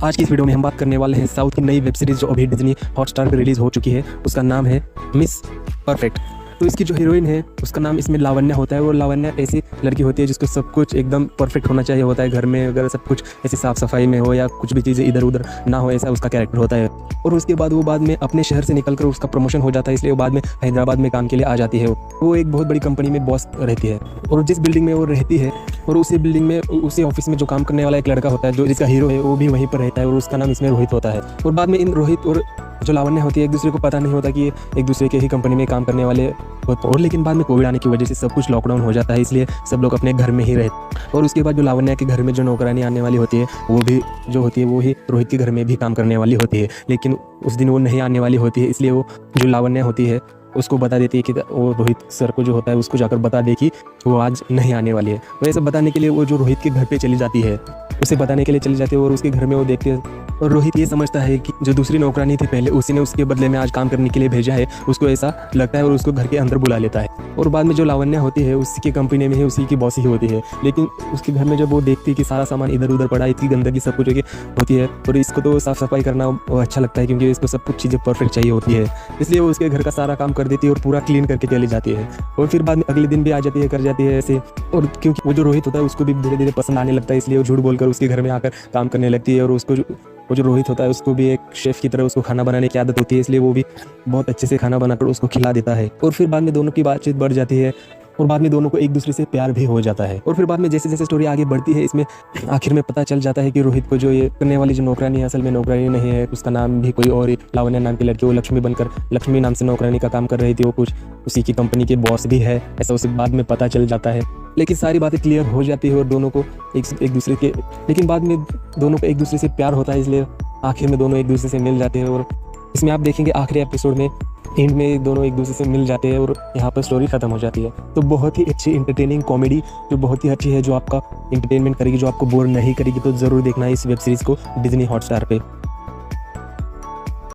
आज की इस वीडियो में हम बात करने वाले हैं साउथ की नई वेब सीरीज़ जो अभी डिज्नी हॉटस्टार पर रिलीज़ हो चुकी है। उसका नाम है मिस परफेक्ट। तो इसकी जो हीरोइन है उसका नाम इसमें लावण्या होता है। और लावण्या ऐसी लड़की होती है जिसको सब कुछ एकदम परफेक्ट होना चाहिए होता है। घर में अगर सब कुछ ऐसी साफ़ सफाई में हो या कुछ भी चीज़ें इधर उधर ना हो, ऐसा उसका कैरेक्टर होता है। और उसके बाद वो बाद में अपने शहर से निकलकर उसका प्रमोशन हो जाता है, इसलिए वो बाद में हैदराबाद में काम के लिए आ जाती है। वो एक बहुत बड़ी कंपनी में बॉस रहती है और जिस बिल्डिंग में वो रहती है और उसी बिल्डिंग में उसी ऑफिस में जो काम करने वाला एक लड़का होता है जो जिसका हीरो है वो भी वहीं पर रहता है और उसका नाम इसमें रोहित होता है। और बाद में इन रोहित और जो लावण्या होती है एक दूसरे को पता नहीं होता कि ये एक दूसरे के ही कंपनी में काम करने वाले होते। और लेकिन बाद में कोविड आने की वजह से सब कुछ लॉकडाउन हो जाता है, इसलिए सब लोग अपने घर में ही रहते। और उसके बाद जो लावण्या के घर में जो नौकरानी आने वाली होती है वो भी जो होती है वो ही रोहित के घर में भी काम करने वाली होती है। लेकिन उस दिन वो नहीं आने वाली होती है, इसलिए वो जो लावण्या होती है उसको बता देती है कि वो रोहित सर को जो होता है उसको जाकर बता दे कि वो आज नहीं आने वाली है। तो ये सब बताने के लिए वो जो रोहित के घर पे चली जाती है, उसे बताने के लिए चली जाती है। और उसके घर में वो देखती है और रोहित ये समझता है कि जो दूसरी नौकरानी थी पहले उसी ने उसके बदले में आज काम करने के लिए भेजा है। उसको ऐसा लगता है और उसको घर के अंदर बुला लेता है। और बाद में जो लावण्या होती है उसकी कंपनी में ही उसी की बॉस ही होती है। लेकिन उसके घर में जब वो देखती है कि सारा सामान इधर उधर पड़ा है, इतनी गंदगी सब कुछ होती है और इसको तो साफ़ सफाई करना अच्छा लगता है क्योंकि इसको सब कुछ चीज़ें परफेक्ट चाहिए होती है, इसलिए वो उसके घर का सारा काम कर देती है और पूरा क्लीन करके चली जाती है। और फिर बाद में अगले दिन भी आ जाती है, कर जाती है ऐसे। और क्योंकि वो जो रोहित होता है उसको भी धीरे धीरे पसंद आने लगता है, इसलिए वो झूठ बोलकर उसके घर में आकर काम करने लगती है। और उसको वो जो रोहित होता है उसको भी एक शेफ़ की तरह उसको खाना बनाने की आदत होती है, इसलिए वो भी बहुत अच्छे से खाना बनाकर उसको खिला देता है। और फिर बाद में दोनों की बातचीत बढ़ जाती है और बाद में दोनों को एक दूसरे से प्यार भी हो जाता है। और फिर बाद में जैसे जैसे स्टोरी आगे बढ़ती है इसमें आखिर में पता चल जाता है कि रोहित को जो ये करने वाली जो नौकरानी है असल में नौकरानी नहीं है, उसका नाम भी कोई और ही लावण्या नाम की लड़की, वो लक्ष्मी बनकर लक्ष्मी नाम से नौकरानी का काम कर रही थी। वो कुछ उसी की कंपनी के बॉस भी है, ऐसा उसे बाद में पता चल जाता है। लेकिन सारी बातें क्लियर हो जाती है और दोनों को एक दूसरे के लेकिन बाद में दोनों को एक दूसरे से प्यार होता है, इसलिए आखिर में दोनों एक दूसरे से मिल जाते हैं। और इसमें आप देखेंगे आखिरी एपिसोड में एंड में दोनों एक दूसरे से मिल जाते हैं और यहाँ पर स्टोरी खत्म हो जाती है। तो बहुत ही अच्छी इंटरटेनिंग कॉमेडी जो बहुत ही अच्छी है, जो आपका इंटरटेनमेंट करेगी, जो आपको बोर नहीं करेगी। तो ज़रूर देखना है इस वेब सीरीज़ को डिज्नी हॉटस्टार पे।